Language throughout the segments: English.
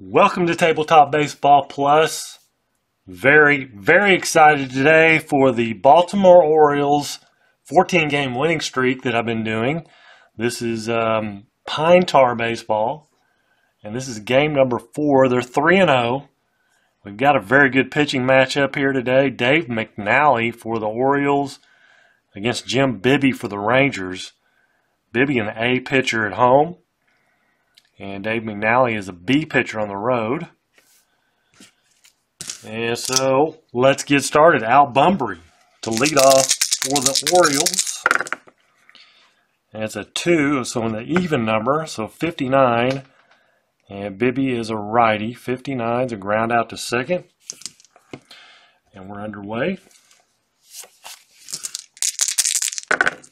Welcome to Tabletop Baseball Plus. Very excited today for the Baltimore Orioles 14-game winning streak that I've been doing. This is Pine Tar Baseball, and this is game number 4. They're 3-0. We've got a very good pitching matchup here today. Dave McNally for the Orioles against Jim Bibby for the Rangers. Bibby an A pitcher at home, and Dave McNally is a B pitcher on the road. And so let's get started. Al Bumbry to lead off for the Orioles. And it's a 2, so in the even number, so 59. And Bibby is a righty. 59 is a ground out to second. And we're underway.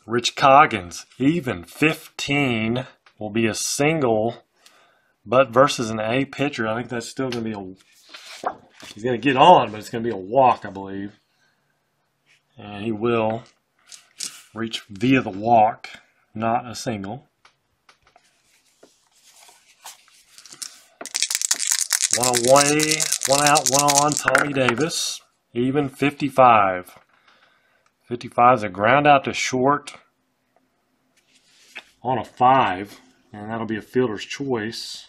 Rich Coggins, even 15, will be a single. But versus an A pitcher, I think that's still going to be he's going to get on, but it's going to be a walk, I believe. And he will reach via the walk, not a single. One away, one out, one on, Tommy Davis. Even 55. 55 is a ground out to short on a 5, and that'll be a fielder's choice.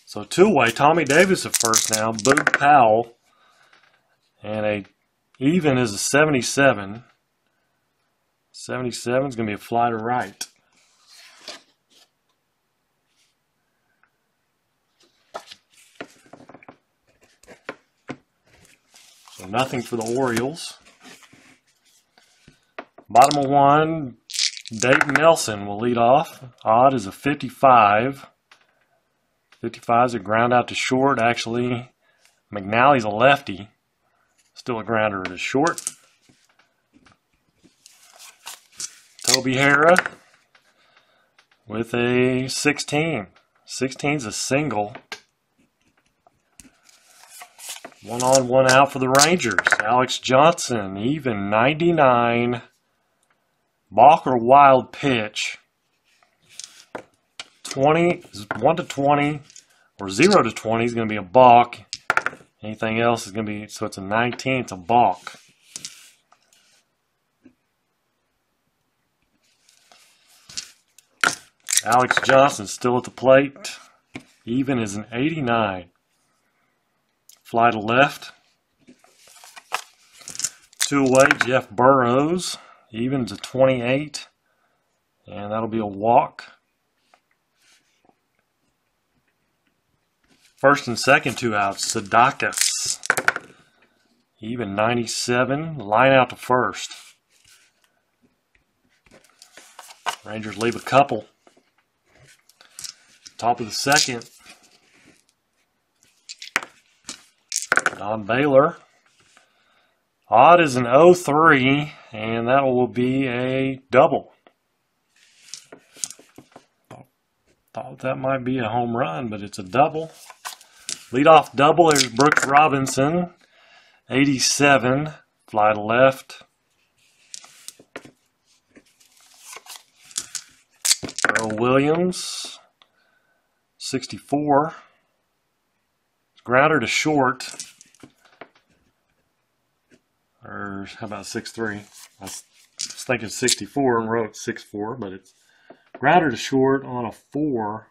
So two-way, Tommy Davis at first now, Boog Powell, and a even is a 77. 77 is going to be a fly to right. So nothing for the Orioles. Bottom of 1, Dayton Nelson will lead off. Odd is a 55. 55 is a ground out to short. Actually, McNally's a lefty. Still a grounder to short. Toby Harrah with a 16. 16 is a single. One on, one out for the Rangers. Alex Johnson, even 99. Balk or wild pitch. 20 is 1 to 20, or 0 to 20 is going to be a balk. Anything else is going to be, so it's a 19, it's a balk. Alex Johnson still at the plate. Even is an 89. Fly to left. Two away, Jeff Burrows. Even's a 28. And that'll be a walk. First and second, 2 outs. Sadakas. Even 97. Line out to first. Rangers leave a couple. Top of the second. Don Baylor. Odd is an 0-3, and that will be a double. Thought that might be a home run, but it's a double. Leadoff double, there's Brooks Robinson, 87, fly to left. Earl Williams, 64, grounder to short, or how about 6-3? I was thinking 64 and wrote 6-4, but it's grounder to short on a 4.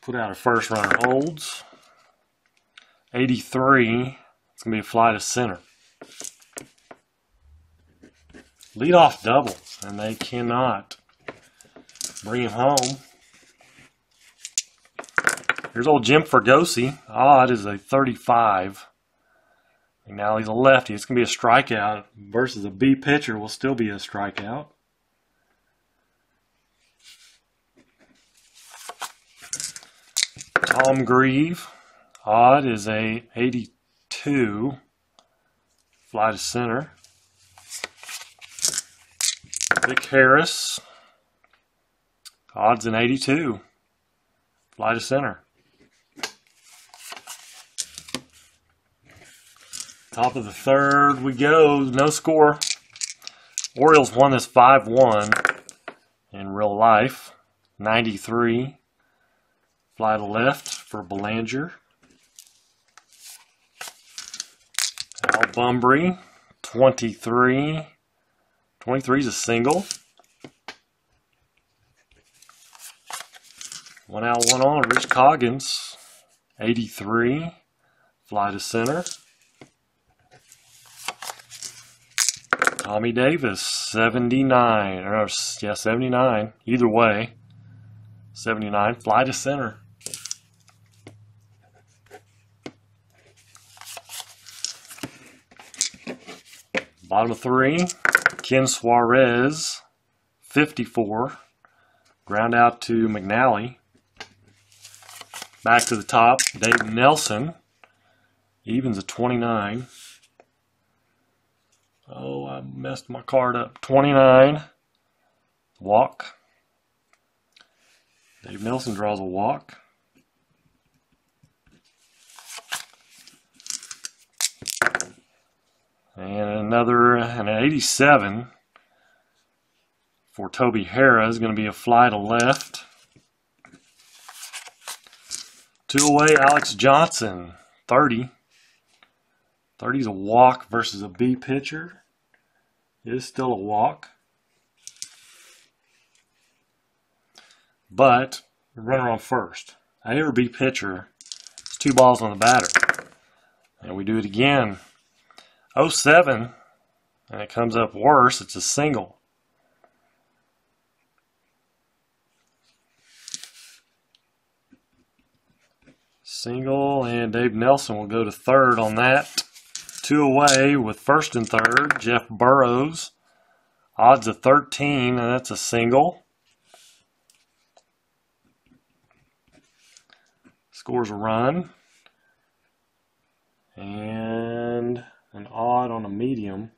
Put out a first runner, holds. 83, it's going to be a fly to center. Leadoff double, and they cannot bring him home. Here's old Jim Fergosi. Odd is a 35. And now he's a lefty. It's going to be a strikeout versus a B pitcher will still be a strikeout. Tom Grieve. Odd is a 82. Fly to center. Vic Harris. Odd's an 82. Fly to center. Top of the third we go. No score. Orioles won this 5-1 in real life. 93. Fly to left for Belanger. Al Bumbry. 23. 23 is a single. 1 out, 1 on. Rich Coggins. 83. Fly to center. Tommy Davis, 79. Or, yeah, 79. Either way. 79. Fly to center. Bottom of 3. Ken Suarez, 54. Ground out to McNally. Back to the top. Dave Nelson. Evens a 29. Oh, I messed my card up. 29. Walk. Dave Nelson draws a walk. And an 87 for Toby Harrah is going to be a fly to left. 2 away, Alex Johnson, 30. 30 is a walk versus a B pitcher. It is still a walk. But, runner on first. A or B pitcher, it's 2 balls on the batter. And we do it again. 07, and it comes up worse, it's a single. Single, and Dave Nelson will go to third on that. 2 away with first and third, Jeff Burrows. Odds of 13, and that's a single. Scores a run. And an odd on a medium.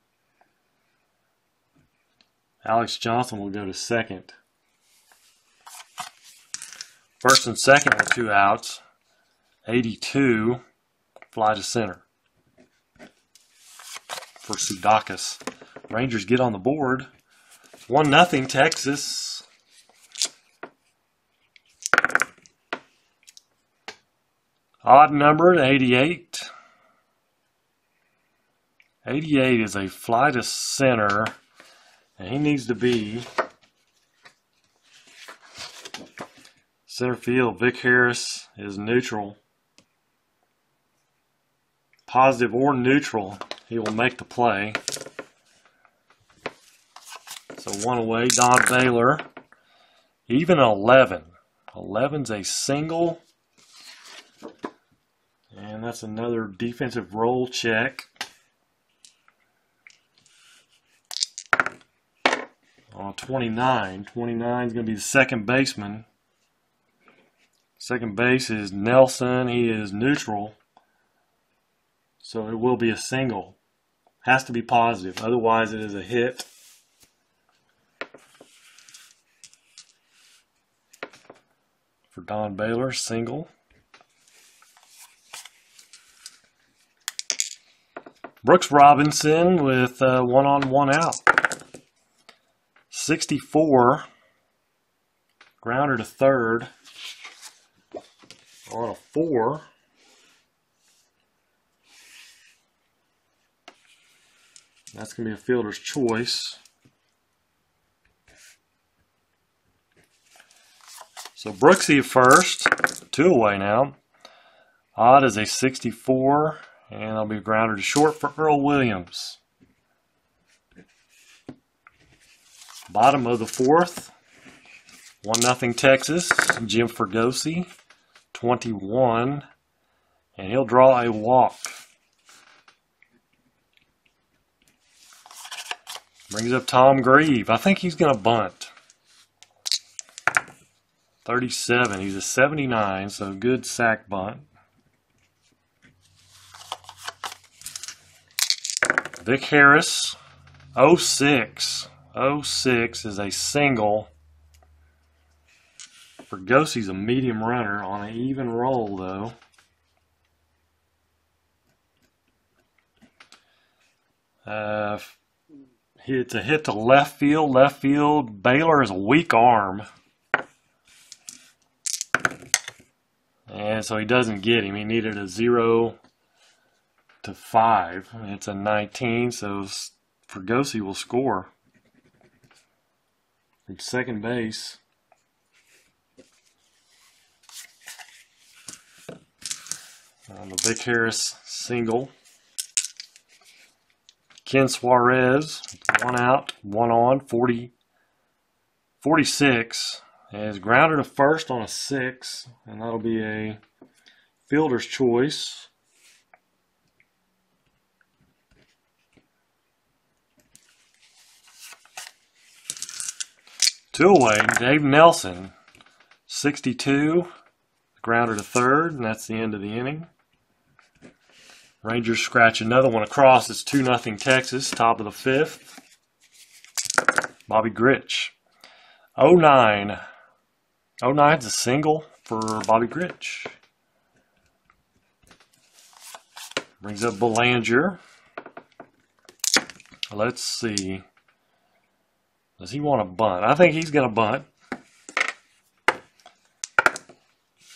Alex Johnson will go to second. First and second with 2 outs. 82, fly to center for Sudakis. Rangers get on the board. 1-0 Texas. Odd number at 88. 88 is a fly to center, and he needs to be center field. Vic Harris is neutral. Positive or neutral, he will make the play. So 1 away, Don Baylor. Even 11. 11's a single. And that's another defensive roll check. On 29. 29 is going to be the second baseman. Second base is Nelson. He is neutral. So it will be a single. Has to be positive. Otherwise it is a hit. For Don Baylor, single. Brooks Robinson with 1 on, 1 out. 64. Grounder to third. On a 4. That's going to be a fielder's choice. So Brooksy first. 2 away now. Odd is a 64. And that'll be a grounder to short for Earl Williams. Bottom of the 4th. 1-0 Texas. Jim Fregosi. 21. And he'll draw a walk. Brings up Tom Grieve. I think he's going to bunt. 37. He's a 79, so good sack bunt. Vic Harris, 06. 06 is a single. Fergosi's a medium runner on an even roll, though. It's a hit to left field. Left field. Baylor is a weak arm. And so he doesn't get him. He needed a 0 to 5. It's a 19, so Fregosi will score from second base. The Vic Harris single. Ken Suarez, 1 out, 1 on, 46. Is grounded to first on a 6, and that'll be a fielder's choice. Two away, Dave Nelson, 62, grounder to third, and that's the end of the inning. Rangers scratch another one across. It's 2-0 Texas, top of the 5th. Bobby Grich. 09. 09's a single for Bobby Grich. Brings up Belanger. Let's see. Does he want to bunt? I think he's going to bunt.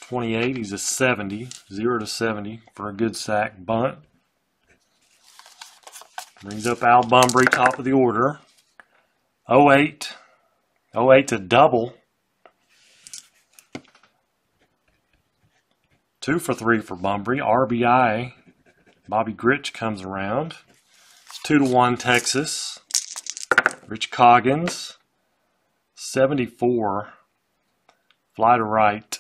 28, he's a 70. 0 to 70 for a good sack bunt. Brings up Al Bumbry, top of the order. 08. 08 to double. 2 for 3 for Bumbry. RBI. Bobby Grich comes around. It's 2-1 Texas. Rich Coggins. 74. Fly to right.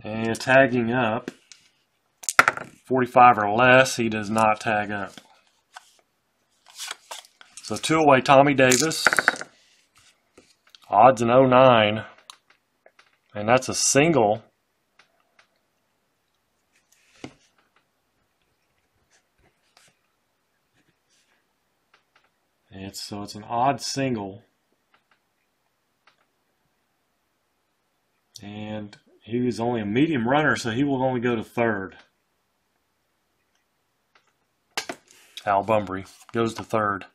And tagging up. 45 or less. He does not tag up. So 2 away Tommy Davis. Odds in 09. And that's a single. So it's an odd single. And he was only a medium runner, so he will only go to third. Al Bumbry goes to third.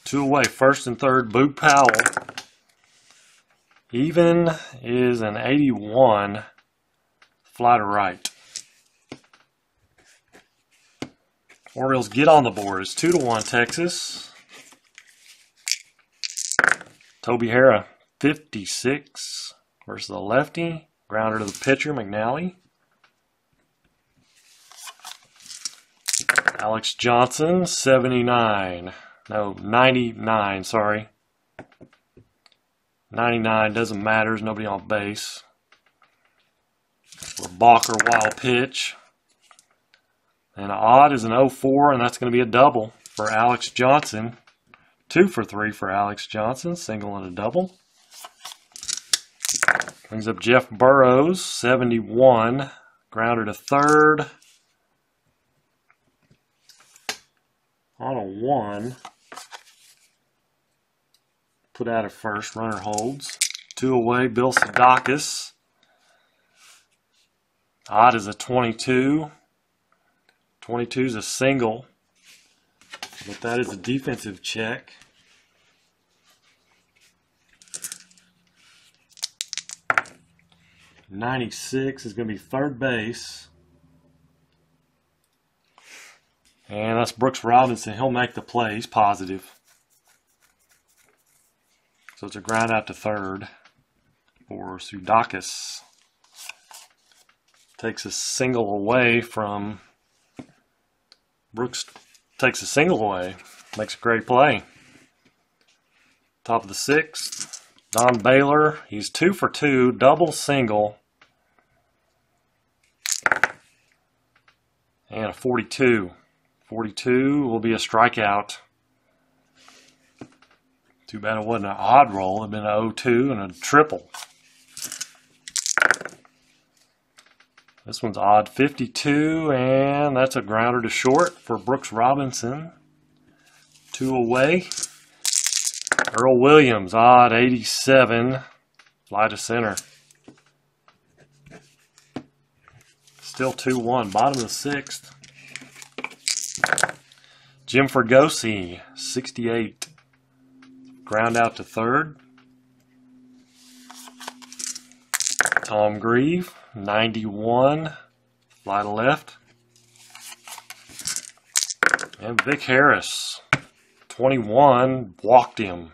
2 away, first and third, Boog Powell. Even is an 81, fly to right. Orioles get on the board. It's 2-1 Texas. Toby Harrah, 56 versus the lefty. Grounder to the pitcher, McNally. Alex Johnson, 79. No, 99, sorry. 99 doesn't matter. There's nobody on base. A Balker wild pitch. And odd is an 0-4, and that's going to be a double for Alex Johnson. 2 for 3 for Alex Johnson. Single and a double. Brings up Jeff Burrows, 71. Grounder to third. On a 1. Put out at first. Runner holds. 2 away. Bill Sadakis. Odd is a 22. 22 is a single. But that is a defensive check. '96 is going to be third base. And that's Brooks Robinson. He'll make the play. He's positive. So it's a ground out to third for Sudakis. Takes a single away from Brooks. Takes a single away. Makes a great play. Top of the 6th. Don Baylor. He's 2 for 2. Double single. And a 42. 42 will be a strikeout. Too bad it wasn't an odd roll. It would have been an 0-2 and a triple. This one's odd 52, and that's a grounder to short for Brooks Robinson. 2 away. Earl Williams, odd 87. Fly to center. It's Still 2-1. Bottom of the sixth. Jim Fregosi, 68. Ground out to third. Tom Grieve, 91. Fly to left. And Vic Harris, 21. Walked him.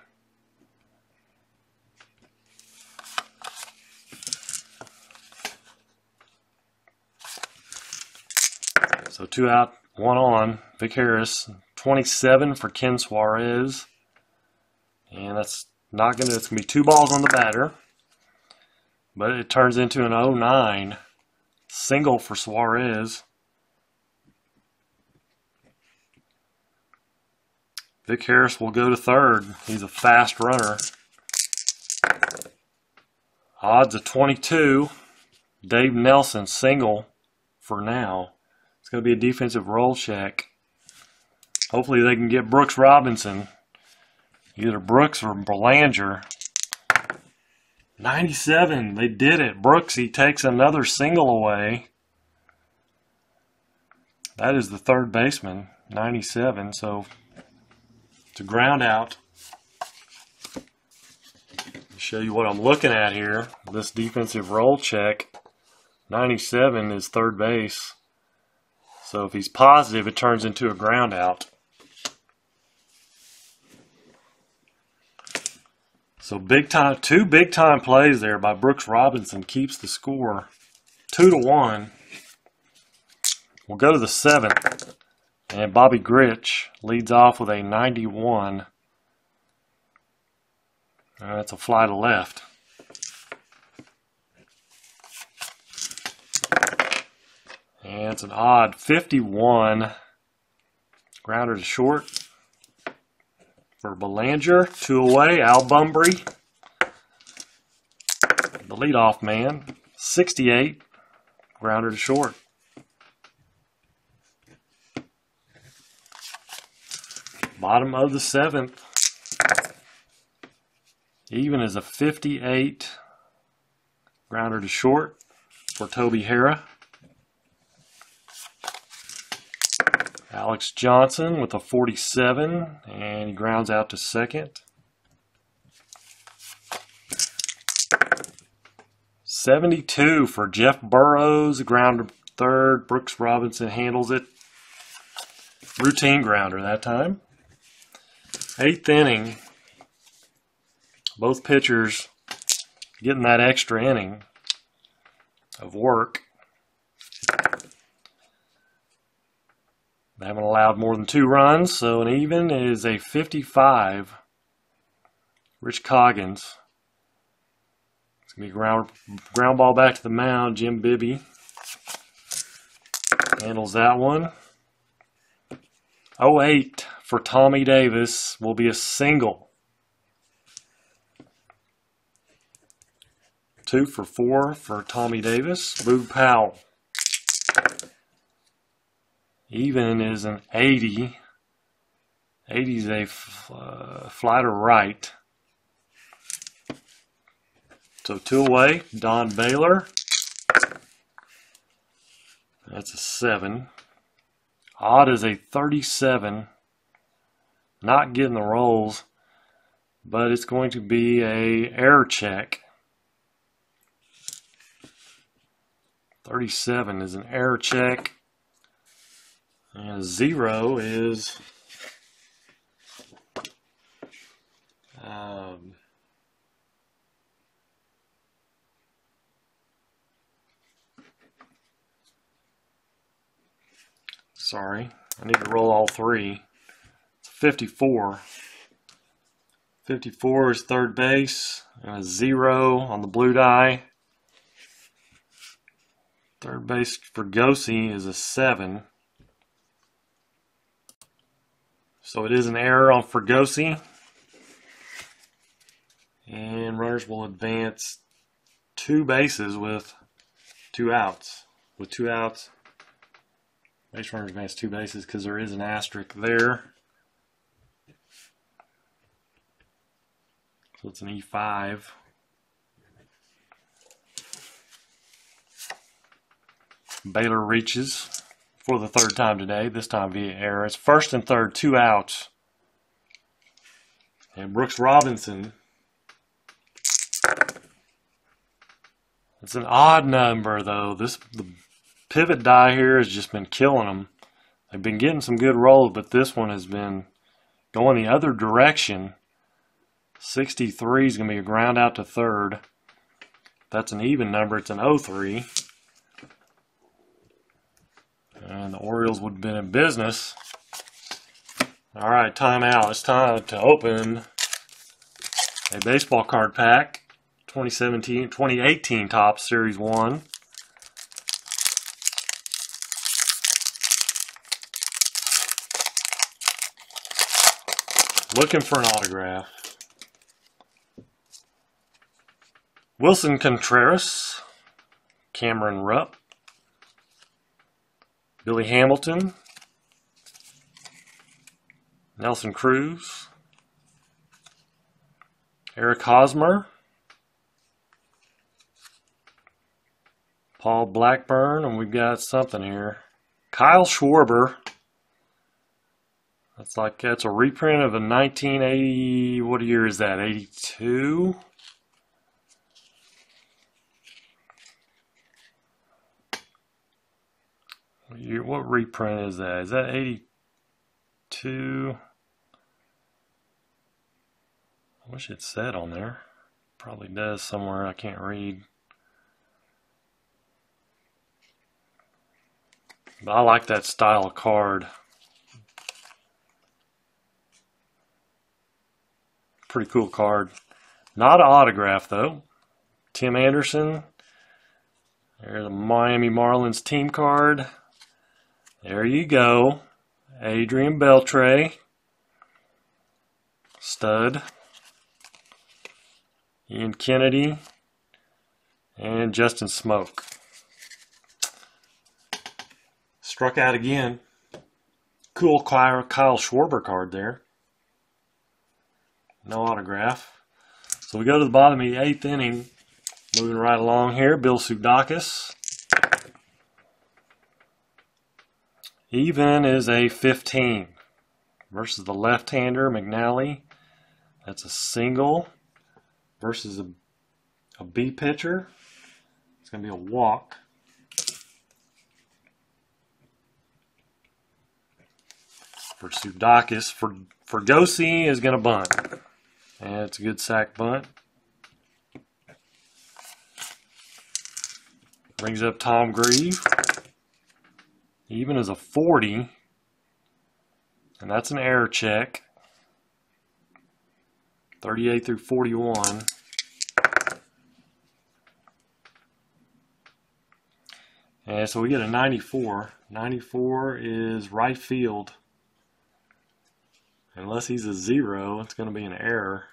So 2 out, 1 on. Vic Harris, 27 for Ken Suarez. And that's not gonna, it's gonna be 2 balls on the batter. But it turns into an 0-9 single for Suarez. Vic Harris will go to third. He's a fast runner. Odds of 22. Dave Nelson single for now. It's going to be a defensive roll check. Hopefully they can get Brooks Robinson. Either Brooks or Belanger. 97. They did it. Brooks, he takes another single away. That is the third baseman. 97. So it's a ground out. Show you what I'm looking at here. This defensive roll check. 97 is third base. So if he's positive, it turns into a ground out. So big time, 2 big time plays there by Brooks Robinson keeps the score 2-1. We'll go to the 7th, and Bobby Grich leads off with a 91. That's a fly to left. And it's an odd 51. Grounder to short for Belanger. 2 away. Al Bumbry, the leadoff man. 68. Grounder to short. Bottom of the 7th. Even is a 58. Grounder to short for Toby Harrah. Alex Johnson with a 47, and he grounds out to second. 72 for Jeff Burrows, grounder third. Brooks Robinson handles it. Routine grounder that time. 8th inning. Both pitchers getting that extra inning of work. They haven't allowed more than 2 runs, so an even is a 55. Rich Coggins. It's going to be ground ball back to the mound. Jim Bibby handles that one. 08 for Tommy Davis will be a single. 2 for 4 for Tommy Davis. Boog Powell. Even is an 80. 80 is a fly to right. So 2 away. Don Baylor. That's a 7. Odd is a 37. Not getting the rolls, but it's going to be a error check. 37 is an error check. And 0 is sorry, I need to roll all 3. It's 54. 54 is third base, and a 0 on the blue die. Third base for Gosi is a 7. So it is an error on Fregosi. And runners will advance 2 bases with 2 outs. With 2 outs, base runners advance 2 bases because there is an asterisk there. So it's an E5. Baylor reaches for the third time today, this time via error. It's first and third, 2 outs. And Brooks Robinson. It's an odd number, though. The pivot die here has just been killing them. They've been getting some good rolls, but this one has been going the other direction. 63 is going to be a ground out to third. That's an even number. It's an 0-3. And the Orioles would have been in business. All right, timeout. It's time to open a baseball card pack. 2018 Topps Series 1. Looking for an autograph. Wilson Contreras, Cameron Rupp, Billy Hamilton, Nelson Cruz, Eric Hosmer, Paul Blackburn, and we've got something here. Kyle Schwarber. That's a reprint of a 1980, what year is that, 82? What reprint is that? Is that 82? I wish it said on there. Probably does somewhere, I can't read. But I like that style of card. Pretty cool card. Not an autograph though. Tim Anderson. There's the Miami Marlins team card. There you go. Adrian Beltre. Stud. Ian Kennedy. And Justin Smoke. Struck out again. Cool Kyle Schwarber card there. No autograph. So we go to the bottom of the 8th inning. Moving right along here. Bill Sudakis. Even is a 15 versus the left-hander McNally. That's a single versus a B pitcher. It's going to be a walk. For Sudakis. For Gosi is going to bunt. And it's a good sack bunt. Brings up Tom Grieve. Even as a 40. And that's an error check. 38 through 41. And so we get a 94. 94 is right field. Unless he's a 0, it's going to be an error.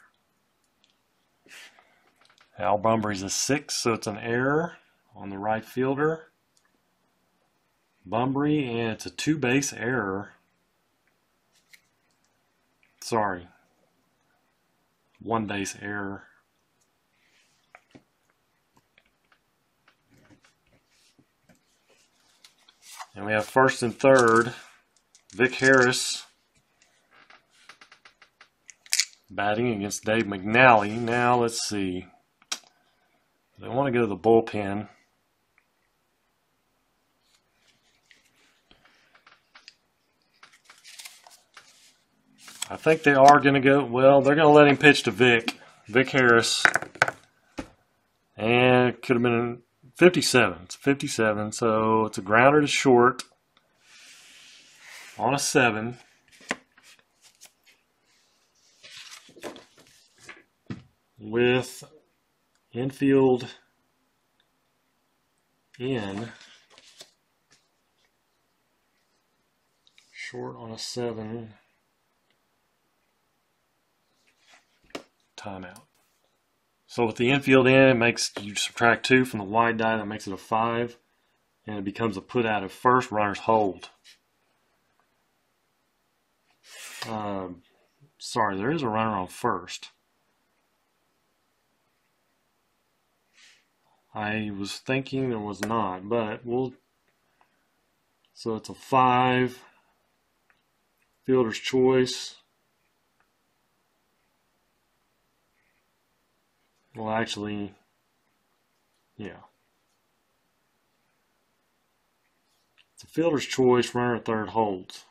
Al Bumbry's a 6, so it's an error on the right fielder. Bumbry, and it's a 2-base error. Sorry. 1-base error. And we have first and third. Vic Harris batting against Dave McNally. Now let's see. They want to go to the bullpen. I think they are going to go, well, they're going to let him pitch to Vic Harris. And it could have been 57. It's 57, so it's a grounder to short on a 7. With infield in, short on a 7, timeout. So with the infield in, it makes you subtract 2 from the wide die, that makes it a 5, and it becomes a put out of first, runners hold. Sorry, there is a runner on first. I was thinking there was not, but So it's a 5. Fielder's choice. Well, actually, yeah. It's a fielder's choice. Runner at third holds.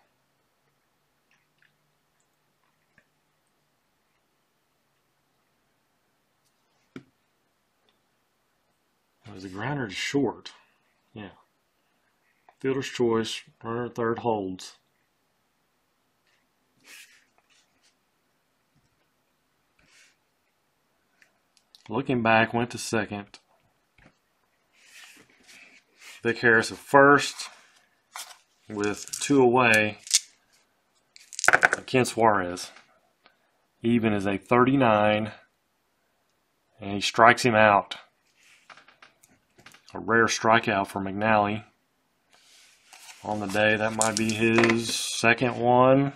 It was a grounder to short. Yeah. Fielder's choice. Runner at third holds. Looking back, went to second. Vic Harris at first with 2 away. Ken Suarez. Even is a 39, and he strikes him out. A rare strikeout for McNally on the day. That might be his second one.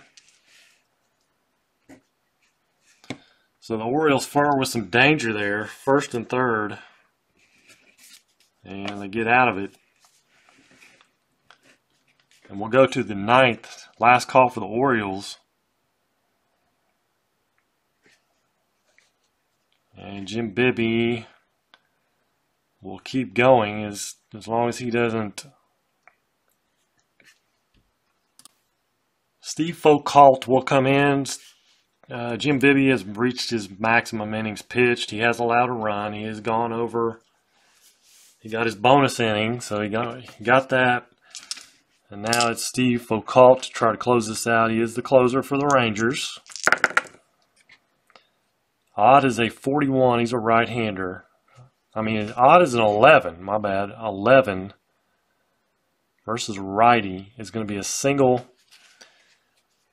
So the Orioles far with some danger there, first and third, and they get out of it. And we'll go to the 9th, last call for the Orioles. And Jim Bibby will keep going as long as he doesn't. Steve Foucault will come in. Jim Bibby has reached his maximum innings pitched. He has allowed a run. He has gone over. He got his bonus inning, so he got that. And now it's Steve Foucault to try to close this out. He is the closer for the Rangers. Odd is a 41. He's a right-hander. I mean, Odd is an 11. My bad. 11 versus righty is going to be a single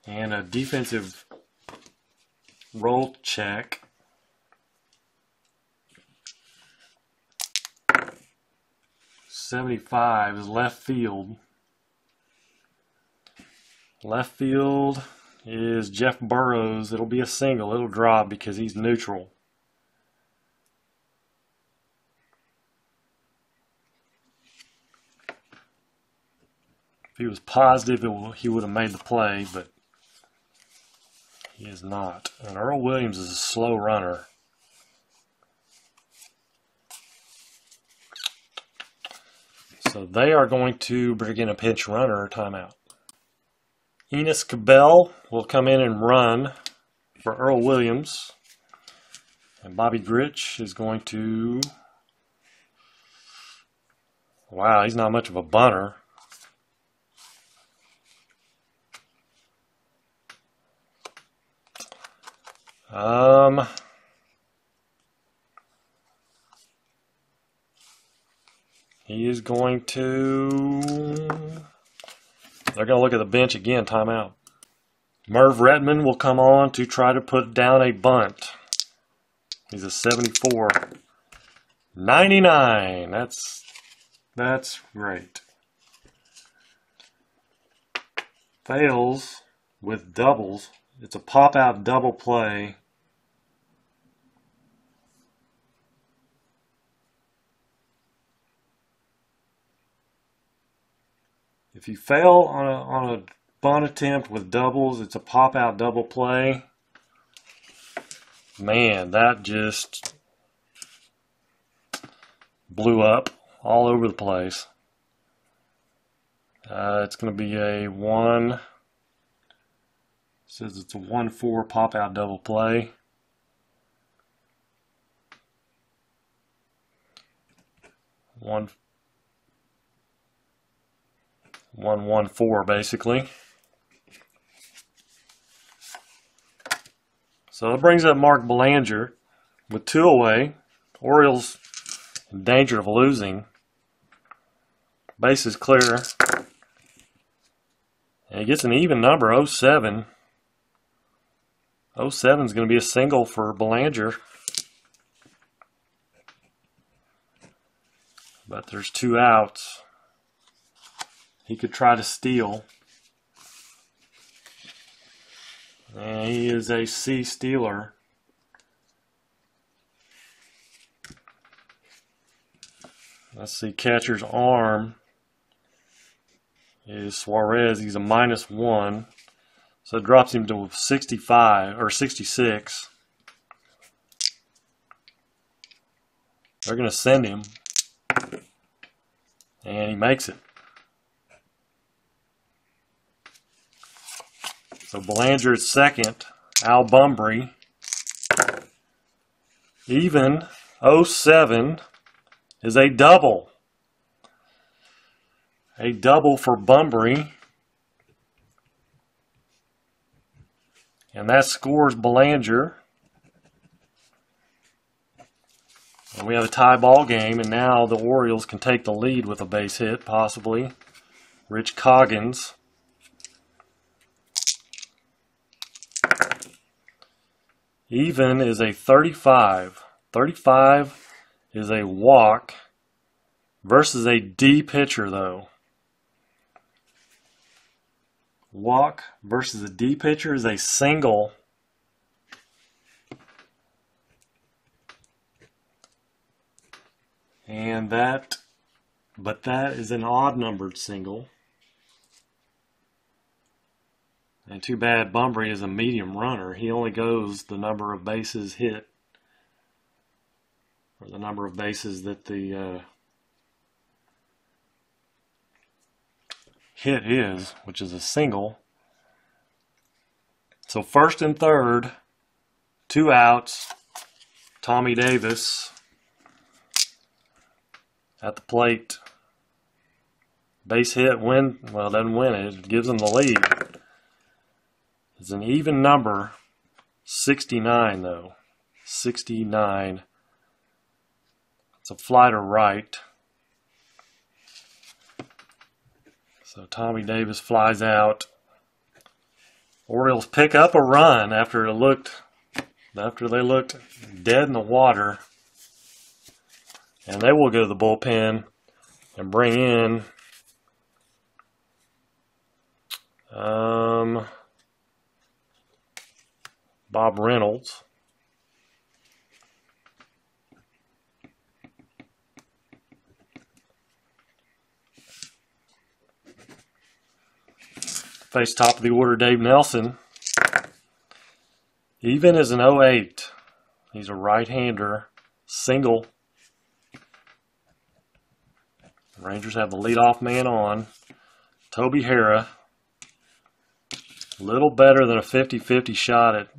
and a defensive roll check. .75 is left field. Left field is Jeff Burrows. It'll be a single. It'll drop because he's neutral. If he was positive, he would have made the play, but he is not. And Earl Williams is a slow runner. So they are going to bring in a pinch runner or timeout. Enos Cabell will come in and run for Earl Williams. And Bobby Grich is going to... Wow, he's not much of a bunter. He is going to... They're going to look at the bench again, timeout. Merv Retman will come on to try to put down a bunt. He's a 74. 99. That's great. Fails with doubles. It's a pop-out double play. If you fail on a bunt attempt with doubles, it's a pop-out double play. Man, that just blew up all over the place. It's going to be a 1. Says it's a 1-4 pop-out double play. 1-1-4 basically. So it brings up Mark Belanger with 2 away. Orioles in danger of losing. Base is clear. And he gets an even number, 07. 07 is going to be a single for Belanger. But there's 2 outs. He could try to steal. And he is a C stealer. Let's see, catcher's arm. is Suarez. He's a -1. So it drops him to 65 or 66. They're going to send him. And he makes it. So Belanger is second. Al Bunbury. Even 07 is a double. A double for Bunbury. And that scores Belanger. And we have a tie ball game, and now the Orioles can take the lead with a base hit, possibly. Rich Coggins. Even is a 35. 35 is a walk versus a D pitcher, though. Walk versus a D pitcher is a single. And that is an odd numbered single. And too bad Bunbury is a medium runner. He only goes the number of bases hit, or the number of bases that the hit is, which is a single. So first and third, 2 outs. Tommy Davis at the plate. Base hit, doesn't win it. It gives them the lead. It's an even number, 69 though. 69. It's a fly to right. So Tommy Davis flies out. Orioles pick up a run after they looked dead in the water. And they will go to the bullpen and bring in Bob Reynolds. Face top of the order, Dave Nelson. Even is an 08. He's a right-hander, single. The Rangers have the leadoff man on. Toby Harrah. A little better than a 50-50 shot at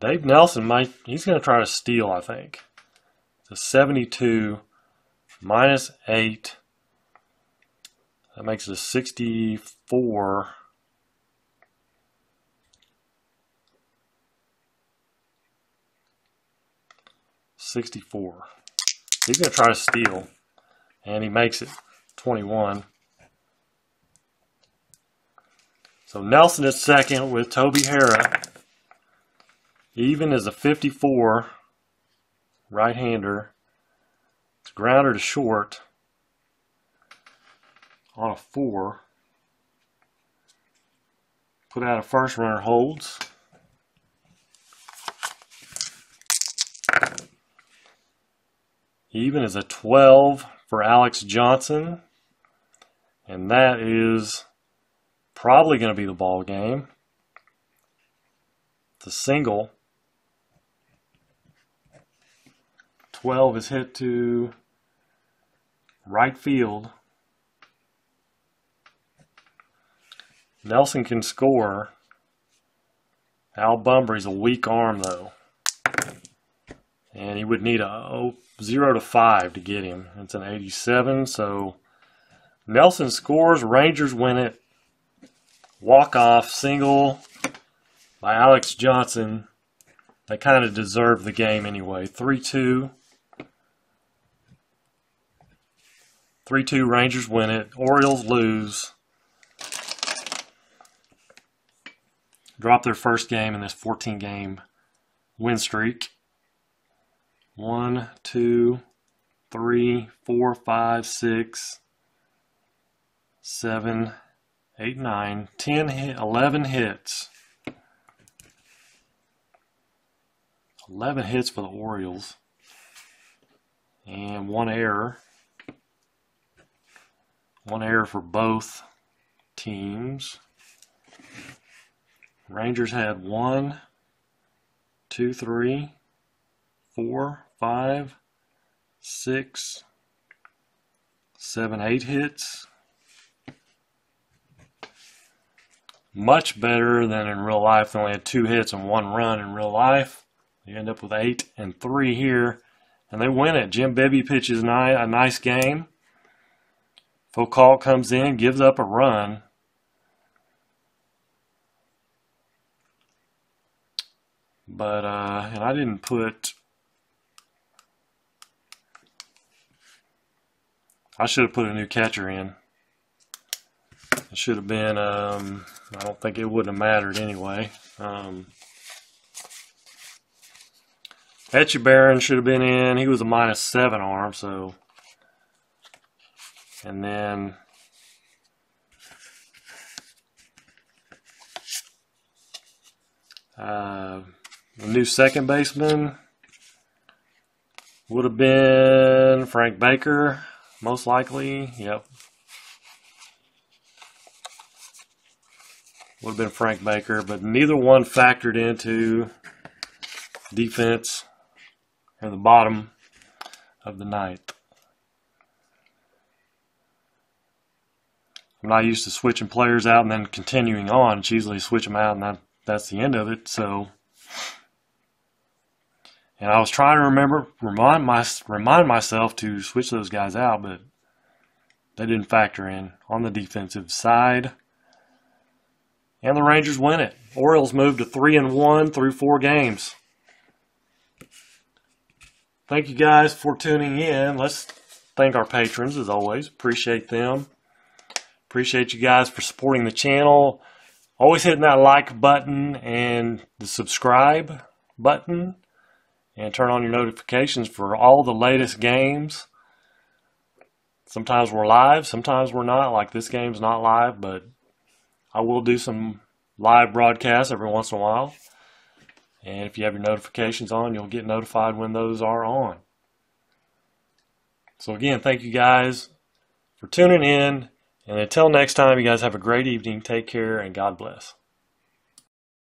Dave Nelson. He's going to try to steal, I think. It's a 72 -8. That makes it a 64. He's going to try to steal, and he makes it 21. So Nelson is second with Toby Harrah. Even is a 54 right-hander. It's grounder to short on a 4. Put out a first, runner holds. Even is a 12 for Alex Johnson. And that is probably going to be the ball game. It's a single. 12 is hit to right field. Nelson can score. Al Bunbury's a weak arm, though. And he would need a 0 to 5 to get him. It's an 87, so Nelson scores. Rangers win it. Walk-off single by Alex Johnson. They kind of deserve the game anyway. 3-2. 3-2, Rangers win it. Orioles lose. Drop their first game in this 14-game win streak. 1, 2, 3, 4, 5, 6, 7, 8, 9, 10, 11 hits. 11 hits for the Orioles. And 1 error. One error for both teams. Rangers had 1, 2, 3, 4, 5, 6, 7, 8 hits. Much better than in real life. They only had 2 hits and 1 run in real life. You end up with 8 and 3 here, and they win it. Jim Bibby pitches a nice game. Foucault comes in, gives up a run. But, and I didn't put, I should have put a new catcher in. It should have been, I don't think it wouldn't have mattered anyway. Etchebarren should have been in. He was a -7 arm, so. And then the new second baseman would have been Frank Baker, most likely. Yep. Would have been Frank Baker, but neither one factored into defense at the bottom of the ninth. I'm not used to switching players out and then continuing on. It's usually switch them out and that's the end of it. So, and I was trying to remind myself to switch those guys out, but they didn't factor in on the defensive side. And the Rangers win it. Orioles moved to 3-1 through 4 games. Thank you guys for tuning in. Let's thank our patrons as always. Appreciate them. Appreciate you guys for supporting the channel. Always hitting that like button and the subscribe button. And turn on your notifications for all the latest games. Sometimes we're live, sometimes we're not. Like this game's not live, but I will do some live broadcasts every once in a while. And if you have your notifications on, you'll get notified when those are on. So again, thank you guys for tuning in. And until next time, you guys have a great evening. Take care and God bless.